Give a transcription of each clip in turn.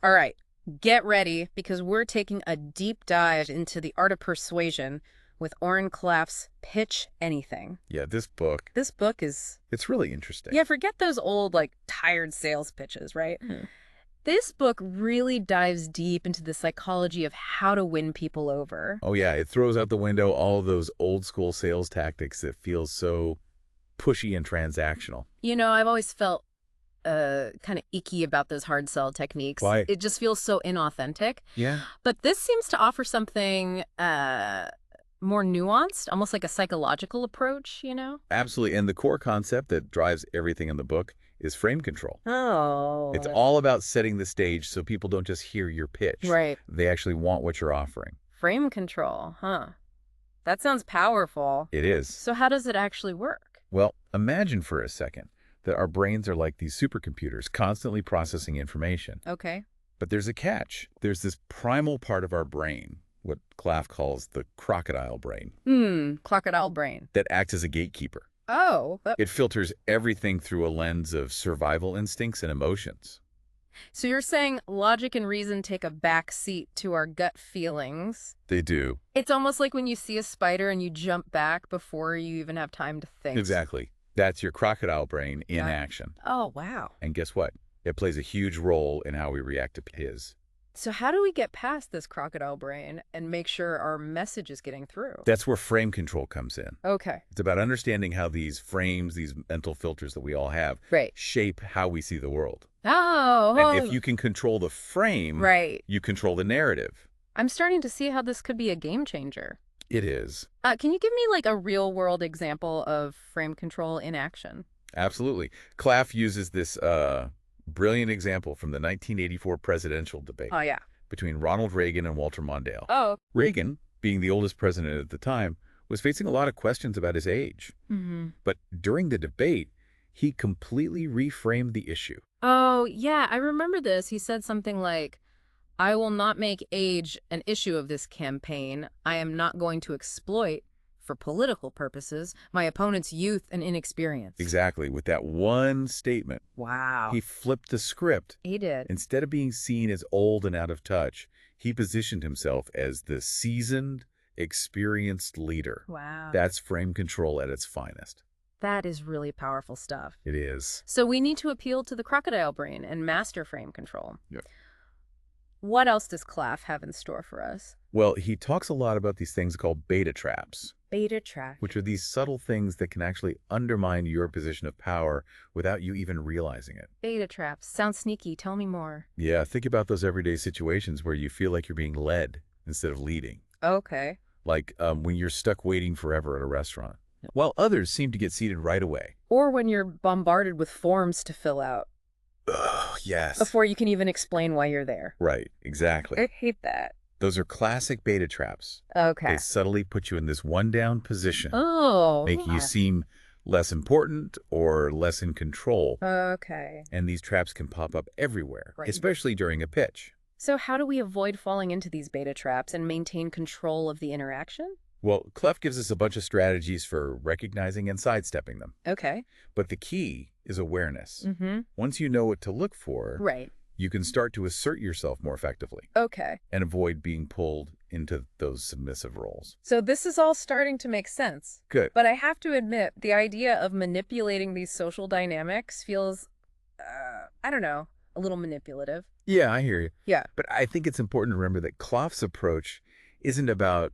All right, get ready because we're taking a deep dive into the art of persuasion with Oren Klaff's Pitch Anything. Yeah, this book, This book is, it's really interesting. yeah, forget those old, like, tired sales pitches, right? This book really dives deep into the psychology of how to win people over. Oh yeah, it throws out the window all of those old school sales tactics that feel so pushy and transactional. I've always felt kind of icky about those hard sell techniques. Why? It just feels so inauthentic. Yeah, But this seems to offer something more nuanced, almost like a psychological approach? absolutely. And the core concept that drives everything in the book is frame control. Oh, It's all about setting the stage so people don't just hear your pitch. right. They actually want what you're offering. Frame control, huh? That sounds powerful. It is. So how does it actually work? Well, imagine for a second that our brains are like these supercomputers constantly processing information. Okay. But there's a catch. There's this primal part of our brain, what Klaff calls the crocodile brain, Crocodile brain. that acts as a gatekeeper. Oh, It filters everything through a lens of survival instincts and emotions. so you're saying logic and reason take a back seat to our gut feelings. They do. It's almost like when you see a spider and you jump back before you even have time to think. Exactly. That's your crocodile brain in Yeah. action. Oh, wow. And guess what? It plays a huge role in how we react to his. So how do we get past this crocodile brain and make sure our message is getting through? That's where frame control comes in. Okay. It's about understanding how these frames, these mental filters that we all have, Right. shape how we see the world. Oh, And if you can control the frame, right. you control the narrative. I'm starting to see how this could be a game changer. It is. Can you give me like a real world example of frame control in action? Absolutely. Klaff uses this brilliant example from the 1984 presidential debate Oh, yeah. between Ronald Reagan and Walter Mondale. Oh. Reagan, being the oldest president at the time, was facing a lot of questions about his age. Mm-hmm. But during the debate, he completely reframed the issue. Oh, yeah, I remember this. He said something like, I will not make age an issue of this campaign. I am not going to exploit, for political purposes, my opponent's youth and inexperience. Exactly. With that one statement, Wow. he flipped the script. He did. Instead of being seen as old and out of touch, he positioned himself as the seasoned, experienced leader. Wow. That's frame control at its finest. That is really powerful stuff. It is. So we need to appeal to the crocodile brain and master frame control. Yep. What else does Klaff have in store for us? Well, he talks a lot about these things called beta traps, Beta track. which are these subtle things that can actually undermine your position of power without you even realizing it. Beta traps. Sounds sneaky. Tell me more. Yeah, think about those everyday situations where you feel like you're being led instead of leading. Okay. Like when you're stuck waiting forever at a restaurant, while others seem to get seated right away. Or when you're bombarded with forms to fill out Ugh, yes. before you can even explain why you're there. Right, exactly. I hate that. Those are classic beta traps. Okay. They subtly put you in this one-down position, Oh. making you seem less important or less in control. Okay. And these traps can pop up everywhere, Right. especially during a pitch. So how do we avoid falling into these beta traps and maintain control of the interaction? Well, Clef gives us a bunch of strategies for recognizing and sidestepping them. Okay. But the key is awareness. Mm-hmm. Once you know what to look for, Right. you can start to assert yourself more effectively Okay. and avoid being pulled into those submissive roles. So this is all starting to make sense. Good. But I have to admit, the idea of manipulating these social dynamics feels, I don't know, a little manipulative. Yeah, I hear you. Yeah. But I think it's important to remember that Clought's approach isn't about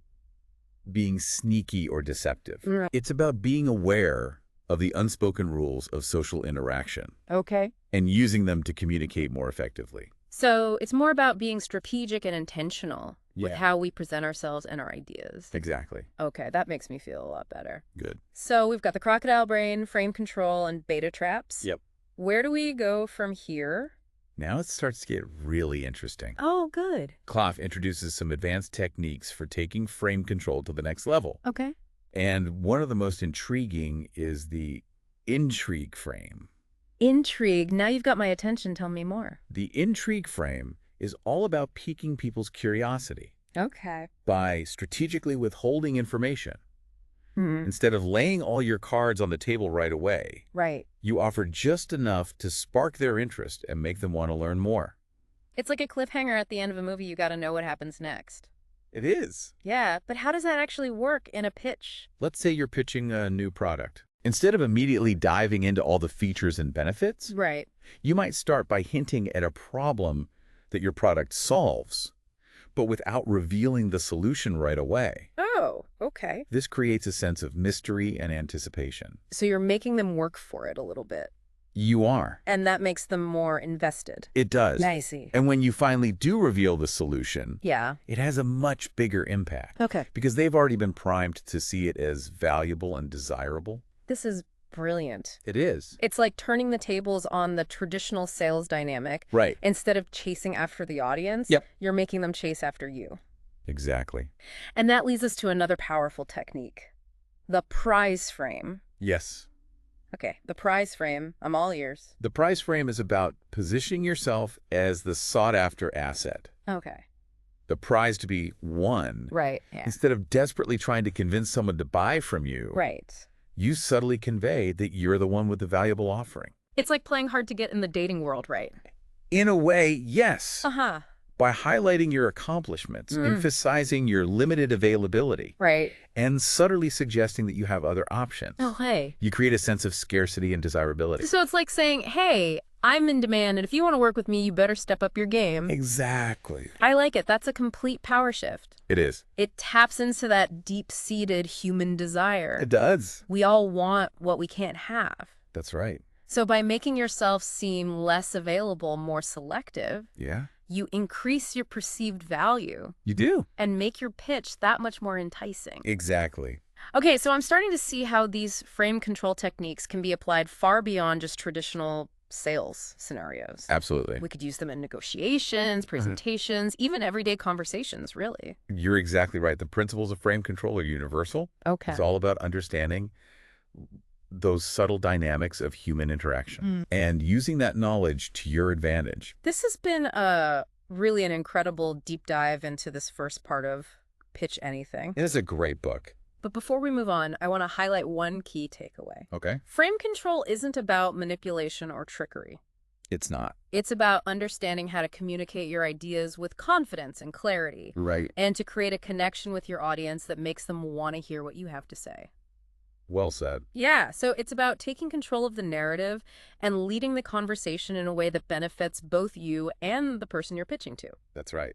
being sneaky or deceptive. Right. It's about being aware of the unspoken rules of social interaction Okay. and using them to communicate more effectively. So it's more about being strategic and intentional with Yeah. how we present ourselves and our ideas. Exactly. Okay, that makes me feel a lot better. Good. So we've got the crocodile brain, frame control, and beta traps. Yep. Where do we go from here? Now it starts to get really interesting. Oh, good. Clough introduces some advanced techniques for taking frame control to the next level. Okay. And one of the most intriguing is the intrigue frame. Intrigue. Now you've got my attention. Tell me more. The intrigue frame is all about piquing people's curiosity Okay. by strategically withholding information. Hmm. Instead of laying all your cards on the table right away, Right. you offer just enough to spark their interest and make them want to learn more. It's like a cliffhanger at the end of a movie. You got to know what happens next. It is. Yeah, but how does that actually work in a pitch? Let's say you're pitching a new product. Instead of immediately diving into all the features and benefits, Right. you might start by hinting at a problem that your product solves, but without revealing the solution right away. Oh, okay. This creates a sense of mystery and anticipation. So you're making them work for it a little bit. You are. And that makes them more invested. It does. I see. And when you finally do reveal the solution, Yeah. it has a much bigger impact Okay. because they've already been primed to see it as valuable and desirable. This is brilliant. It is. It's like turning the tables on the traditional sales dynamic. Right. Instead of chasing after the audience, Yep. you're making them chase after you. Exactly. And that leads us to another powerful technique, the prize frame. Yes. Okay, the prize frame. I'm all ears. The prize frame is about positioning yourself as the sought-after asset, Okay. the prize to be won. Right. Yeah. Instead of desperately trying to convince someone to buy from you, Right. you subtly convey that you're the one with the valuable offering. It's like playing hard to get in the dating world, right? In a way, yes. Uh-huh. By highlighting your accomplishments, Mm. emphasizing your limited availability, Right. and subtly suggesting that you have other options. Oh, hey. You create a sense of scarcity and desirability. So it's like saying, hey, I'm in demand, and if you want to work with me, you better step up your game. Exactly. I like it. That's a complete power shift. It is. It taps into that deep-seated human desire. It does. We all want what we can't have. That's right. So by making yourself seem less available, more selective, Yeah. you increase your perceived value You do. and make your pitch that much more enticing. Exactly. Okay, so I'm starting to see how these frame control techniques can be applied far beyond just traditional sales scenarios. Absolutely. We could use them in negotiations, presentations, even everyday conversations, really. You're exactly right. The principles of frame control are universal. Okay. It's all about understanding those subtle dynamics of human interaction and using that knowledge to your advantage. This has been really an incredible deep dive into this first part of Pitch Anything. It is a great book. But before we move on, I want to highlight one key takeaway. Okay? Frame control isn't about manipulation or trickery. It's not. It's about understanding how to communicate your ideas with confidence and clarity, Right. and to create a connection with your audience that makes them want to hear what you have to say. Well said. Yeah, so it's about taking control of the narrative and leading the conversation in a way that benefits both you and the person you're pitching to. That's right.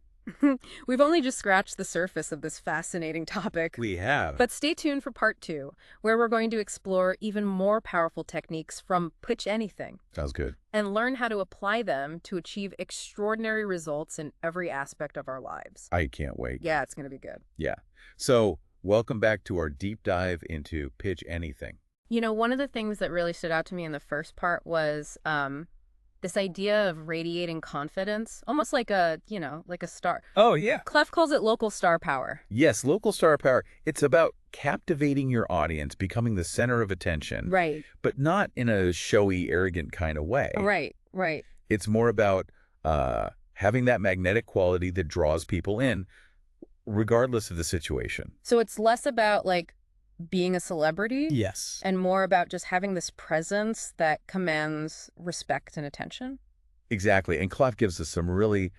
We've only just scratched the surface of this fascinating topic. We have. But stay tuned for part 2, where we're going to explore even more powerful techniques from Pitch Anything Sounds good. and learn how to apply them to achieve extraordinary results in every aspect of our lives. I can't wait. Yeah, it's going to be good. Yeah. So, welcome back to our deep dive into Pitch Anything. You know, one of the things that really stood out to me in the first part was this idea of radiating confidence, almost like a star. Oh, yeah. Clef calls it local star power. Yes, local star power. It's about captivating your audience, becoming the center of attention, Right, but not in a showy, arrogant kind of way. right. It's more about having that magnetic quality that draws people in, regardless of the situation. So it's less about like being a celebrity Yes. and more about just having this presence that commands respect and attention. Exactly. And Clef gives us some really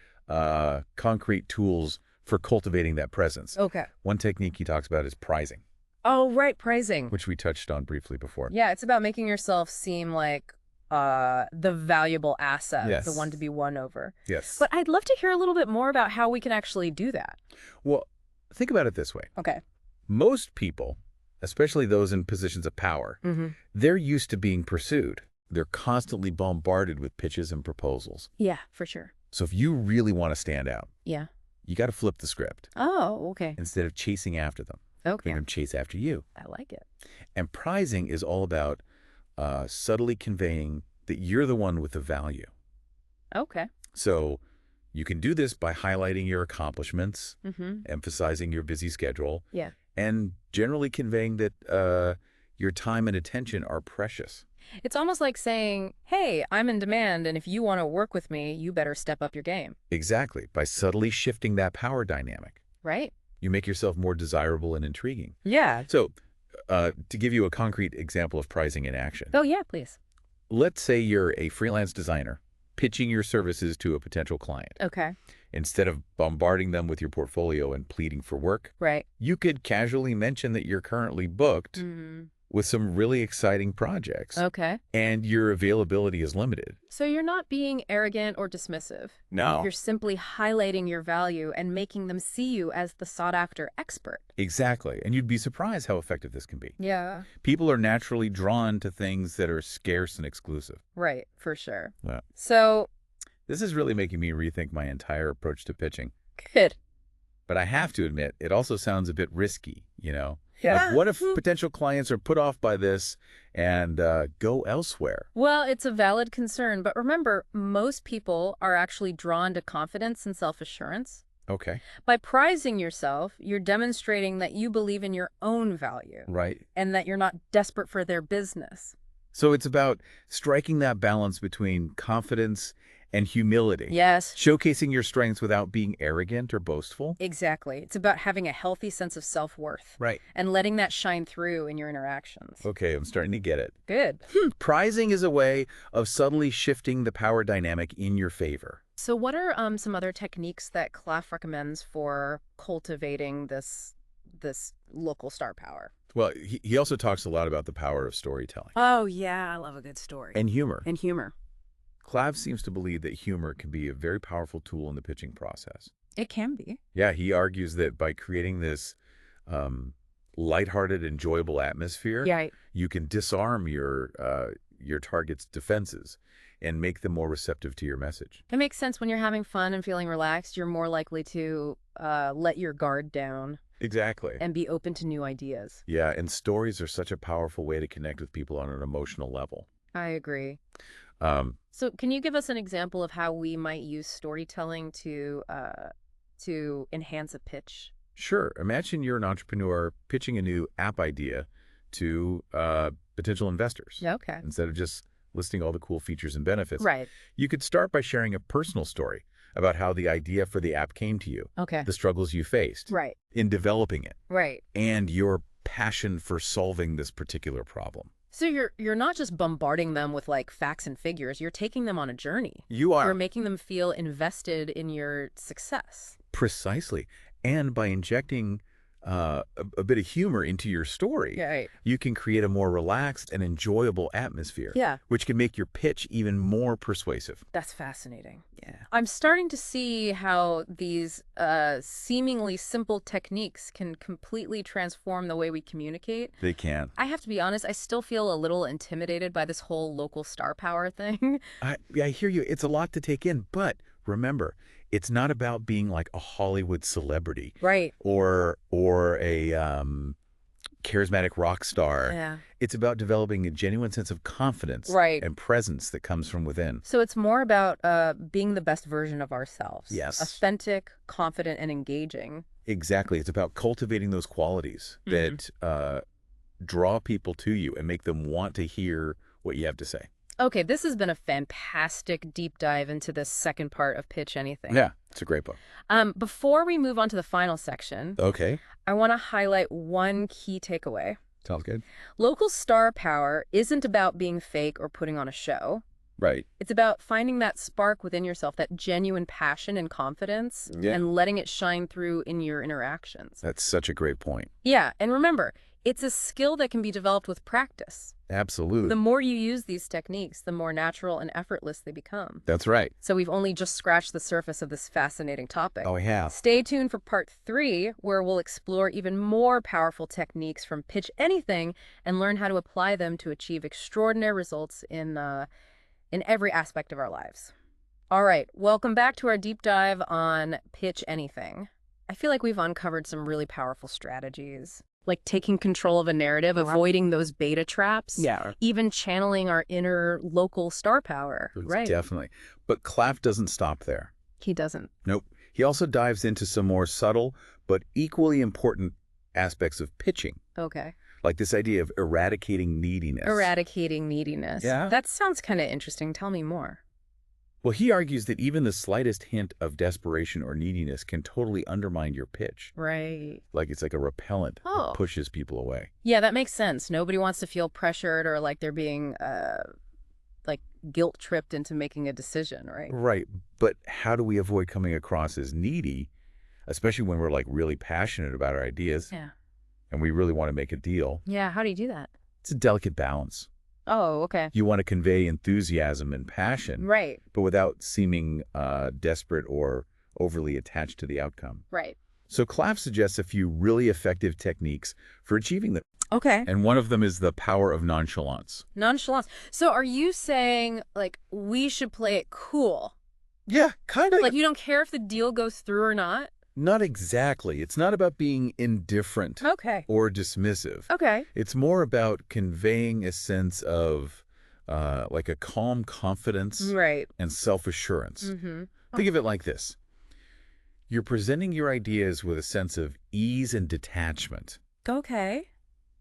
concrete tools for cultivating that presence. Okay. One technique he talks about is prizing, Oh, right, pricing. which we touched on briefly before. Yeah, it's about making yourself seem like the valuable asset, Yes. the one to be won over. Yes. But I'd love to hear a little bit more about how we can actually do that. Well, think about it this way. Okay. Most people, especially those in positions of power, Mm-hmm. they're used to being pursued. They're constantly bombarded with pitches and proposals. Yeah, for sure. So if you really want to stand out, Yeah. you got to flip the script. Oh, okay. Instead of chasing after them, Okay. make them chase after you. I like it. And prizing is all about subtly conveying that you're the one with the value. Okay. So you can do this by highlighting your accomplishments, Mm-hmm. emphasizing your busy schedule, Yeah. and generally conveying that your time and attention are precious. It's almost like saying, hey, I'm in demand, and if you want to work with me, you better step up your game. Exactly. By subtly shifting that power dynamic, Right? you make yourself more desirable and intriguing. Yeah. So to give you a concrete example of prizing in action, Oh, yeah, please. let's say you're a freelance designer pitching your services to a potential client. Okay. Instead of bombarding them with your portfolio and pleading for work, Right. you could casually mention that you're currently booked Mm-hmm. with some really exciting projects, Okay. and your availability is limited. So you're not being arrogant or dismissive. No. You're simply highlighting your value and making them see you as the sought-after expert. Exactly. And you'd be surprised how effective this can be. Yeah. People are naturally drawn to things that are scarce and exclusive. Right, for sure. Yeah. So, This is really making me rethink my entire approach to pitching. good. But I have to admit, it also sounds a bit risky, you know? Yeah. Like, what if potential clients are put off by this and go elsewhere? Well, it's a valid concern, but remember, most people are actually drawn to confidence and self-assurance. Okay. By prizing yourself, you're demonstrating that you believe in your own value Right. and that you're not desperate for their business. So it's about striking that balance between confidence and humility. Yes, Showcasing your strengths without being arrogant or boastful. exactly. It's about having a healthy sense of self-worth Right. and letting that shine through in your interactions. Okay, I'm starting to get it. Good. Prizing is a way of subtly shifting the power dynamic in your favor. So what are some other techniques that Claff recommends for cultivating this local star power? Well, he also talks a lot about the power of storytelling Oh, yeah, I love a good story. and humor. And humor. Clav seems to believe that humor can be a very powerful tool in the pitching process. It can be. Yeah, he argues that by creating this lighthearted, enjoyable atmosphere, Yeah. you can disarm your target's defenses and make them more receptive to your message. It makes sense when you're having fun and feeling relaxed, you're more likely to let your guard down Exactly. and be open to new ideas. Yeah, and stories are such a powerful way to connect with people on an emotional level. I agree. Um, So can you give us an example of how we might use storytelling to enhance a pitch? Sure. Imagine you're an entrepreneur pitching a new app idea to potential investors. Okay. Instead of just listing all the cool features and benefits. Right. You could start by sharing a personal story about how the idea for the app came to you, Okay. the struggles you faced Right. in developing it, Right. and your passion for solving this particular problem. So you're not just bombarding them with like facts and figures, you're taking them on a journey. You are. You're making them feel invested in your success. Precisely. And by injecting a bit of humor into your story, Right. you can create a more relaxed and enjoyable atmosphere, Yeah. which can make your pitch even more persuasive. That's fascinating. Yeah. I'm starting to see how these seemingly simple techniques can completely transform the way we communicate. They can. I have to be honest, I still feel a little intimidated by this whole local star power thing. I hear you. It's a lot to take in, but remember, it's not about being like a Hollywood celebrity Right. or a charismatic rock star. Yeah. It's about developing a genuine sense of confidence Right. and presence that comes from within. So it's more about being the best version of ourselves. Yes. Authentic, confident, and engaging. Exactly. It's about cultivating those qualities that draw people to you and make them want to hear what you have to say. Okay, this has been a fantastic deep dive into this second part of Pitch Anything. Yeah, it's a great book. Before we move on to the final section, Okay. I want to highlight one key takeaway. Sounds good. Local star power isn't about being fake or putting on a show. Right. It's about finding that spark within yourself, that genuine passion and confidence, Yeah. and letting it shine through in your interactions. That's such a great point. Yeah, and remember, it's a skill that can be developed with practice. Absolutely. The more you use these techniques, the more natural and effortless they become. That's right. So we've only just scratched the surface of this fascinating topic. Oh, I have. Stay tuned for part 3, where we'll explore even more powerful techniques from Pitch Anything and learn how to apply them to achieve extraordinary results in every aspect of our lives. All right, welcome back to our deep dive on Pitch Anything. I feel like we've uncovered some really powerful strategies, like taking control of a narrative, avoiding those beta traps, even channeling our inner local star power. Right. Definitely. But Claff doesn't stop there. He doesn't. Nope. He also dives into some more subtle but equally important aspects of pitching, Okay. like this idea of eradicating neediness. Eradicating neediness. Yeah. That sounds kind of interesting. Tell me more. Well, he argues that even the slightest hint of desperation or neediness can totally undermine your pitch. Right. Like it's like a repellent Oh. that pushes people away. Yeah, that makes sense. Nobody wants to feel pressured or like they're being like guilt tripped into making a decision, right? Right. But how do we avoid coming across as needy, especially when we're like really passionate about our ideas Yeah. and we really want to make a deal? Yeah, how do you do that? It's a delicate balance. Oh, okay. You want to convey enthusiasm and passion, Right, but without seeming desperate or overly attached to the outcome. right. So Claff suggests a few really effective techniques for achieving them. Okay. And one of them is the power of nonchalance. Nonchalance. So are you saying, like, we should play it cool? Yeah, kind of. Like, you don't care if the deal goes through or not? Not exactly. It's not about being indifferent Okay. or dismissive. Okay. It's more about conveying a sense of like a calm confidence Right. and self-assurance. Mm-hmm. Think of it like this. You're presenting your ideas with a sense of ease and detachment, Okay.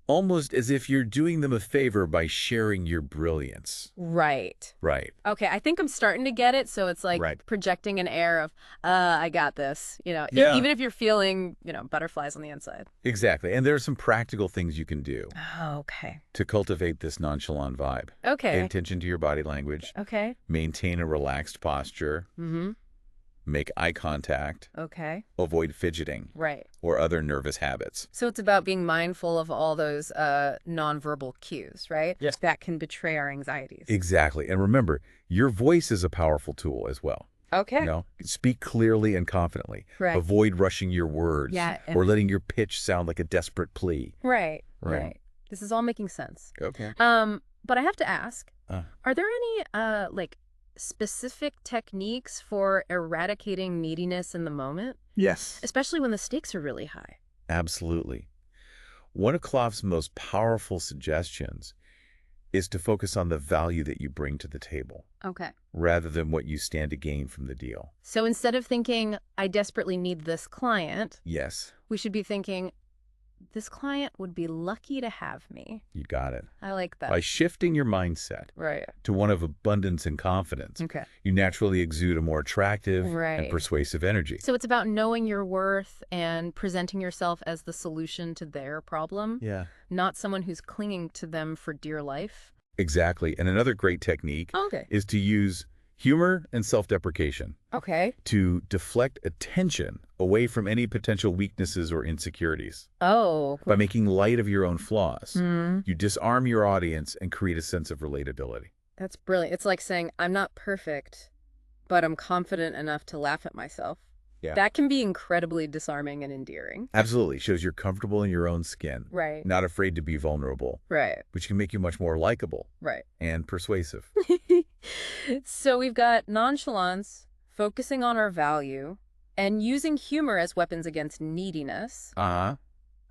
almost as if you're doing them a favor by sharing your brilliance. Right. Right. Okay, I think I'm starting to get it. So it's like Right. projecting an air of, I got this, Yeah. even if you're feeling, butterflies on the inside. Exactly. And there are some practical things you can do Okay. to cultivate this nonchalant vibe. Pay Okay. attention to your body language, Okay. maintain a relaxed posture, Mm-hmm. make eye contact, Okay. avoid fidgeting Right. or other nervous habits. So it's about being mindful of all those nonverbal cues, right? Yes. That can betray our anxieties. Exactly. And remember, your voice is a powerful tool as well. Okay. Speak clearly and confidently. Right. Avoid rushing your words Yeah, and- or letting your pitch sound like a desperate plea. Right. Right. Right. This is all making sense. Okay. But I have to ask, Uh. are there any specific techniques for eradicating neediness in the moment, Yes. especially when the stakes are really high? Absolutely. One of Klaff's most powerful suggestions is to focus on the value that you bring to the table Okay. rather than what you stand to gain from the deal. So instead of thinking, I desperately need this client, Yes, we should be thinking, this client would be lucky to have me. you got it. I like that. By shifting your mindset Right. to one of abundance and confidence, Okay. you naturally exude a more attractive and Right. persuasive energy. So it's about knowing your worth and presenting yourself as the solution to their problem, Yeah. not someone who's clinging to them for dear life. Exactly. And another great technique Okay. is to use humor and self-deprecation Okay. to deflect attention away from any potential weaknesses or insecurities. Oh. By making light of your own flaws, Mm, you disarm your audience and create a sense of relatability. that's brilliant. It's like saying, I'm not perfect, but I'm confident enough to laugh at myself. Yeah. That can be incredibly disarming and endearing. Absolutely. Shows you're comfortable in your own skin, Right. not afraid to be vulnerable, Right. which can make you much more likable Right. and persuasive. So we've got nonchalance, focusing on our value, and using humor as weapons against neediness. Uh-huh.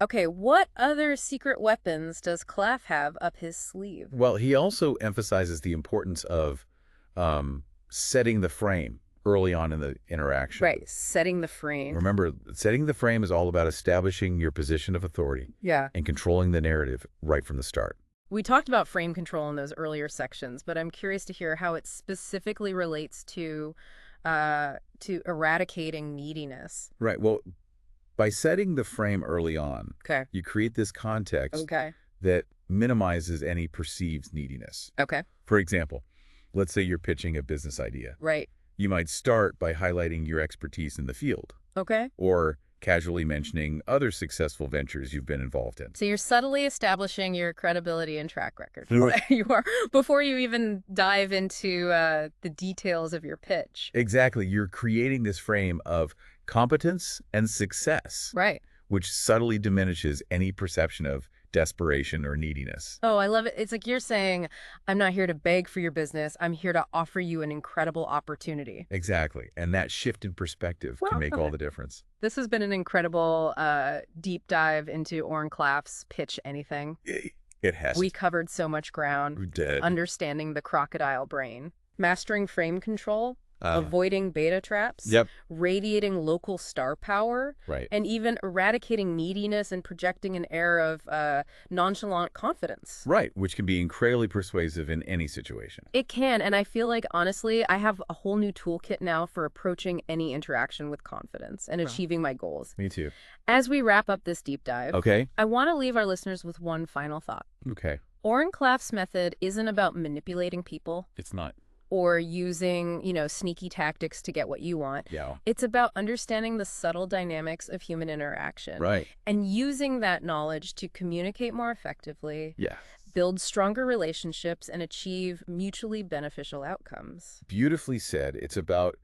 Okay, what other secret weapons does Claff have up his sleeve? Well, he also emphasizes the importance of setting the frame early on in the interaction. Right, setting the frame. Remember, setting the frame is all about establishing your position of authority Yeah. and controlling the narrative right from the start. We talked about frame control in those earlier sections, but I'm curious to hear how it specifically relates to eradicating neediness. Right. Well, by setting the frame early on, Okay. you create this context Okay. that minimizes any perceived neediness. Okay. For example, let's say you're pitching a business idea. Right. You might start by highlighting your expertise in the field Okay. or casually mentioning other successful ventures you've been involved in. So you're subtly establishing your credibility and track record. Right. You are before you even dive into the details of your pitch. Exactly. You're creating this frame of competence and success, Right. which subtly diminishes any perception of desperation or neediness. Oh, I love it. It's like you're saying, I'm not here to beg for your business. I'm here to offer you an incredible opportunity. Exactly. And that shift in perspective Well, can make all okay. the difference. This has been an incredible deep dive into Orrin Claff's Pitch Anything. It has. We covered so much ground. We did. Understanding the crocodile brain, mastering frame control, Uh, avoiding beta traps, Yep. radiating local star power, Right. and even eradicating neediness and projecting an air of nonchalant confidence. Right. Which can be incredibly persuasive in any situation. It can, and I feel like, honestly, I have a whole new toolkit now for approaching any interaction with confidence and achieving my goals. Me too. As we wrap up this deep dive, Okay. I want to leave our listeners with one final thought. Okay. Ornclaff's method isn't about manipulating people It's not. or using, sneaky tactics to get what you want. Yeah. It's about understanding the subtle dynamics of human interaction Right. and using that knowledge to communicate more effectively, Yeah. build stronger relationships, and achieve mutually beneficial outcomes. Beautifully said. It's about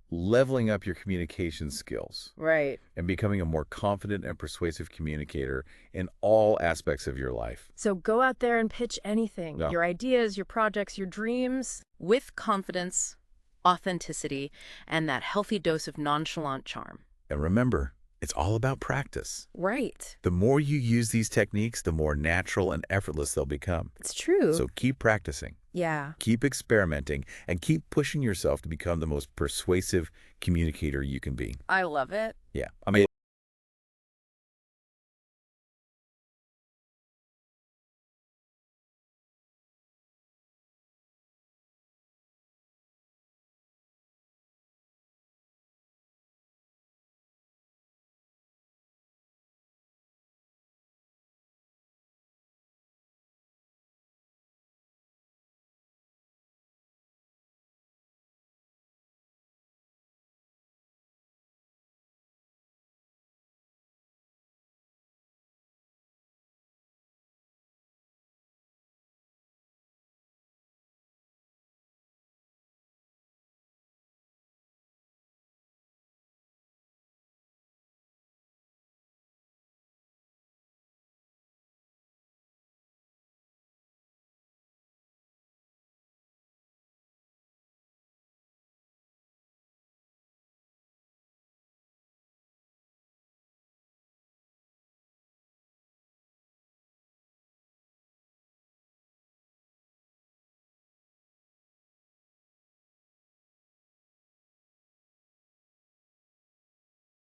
leveling up your communication skills Right. and becoming a more confident and persuasive communicator in all aspects of your life. So go out there and pitch anything, Yeah. your ideas, your projects, your dreams, with confidence, authenticity, and that healthy dose of nonchalant charm. And remember, it's all about practice. Right. The more you use these techniques, the more natural and effortless they'll become. It's true. So keep practicing, Yeah. keep experimenting, and keep pushing yourself to become the most persuasive communicator you can be. I love it. Yeah. I mean,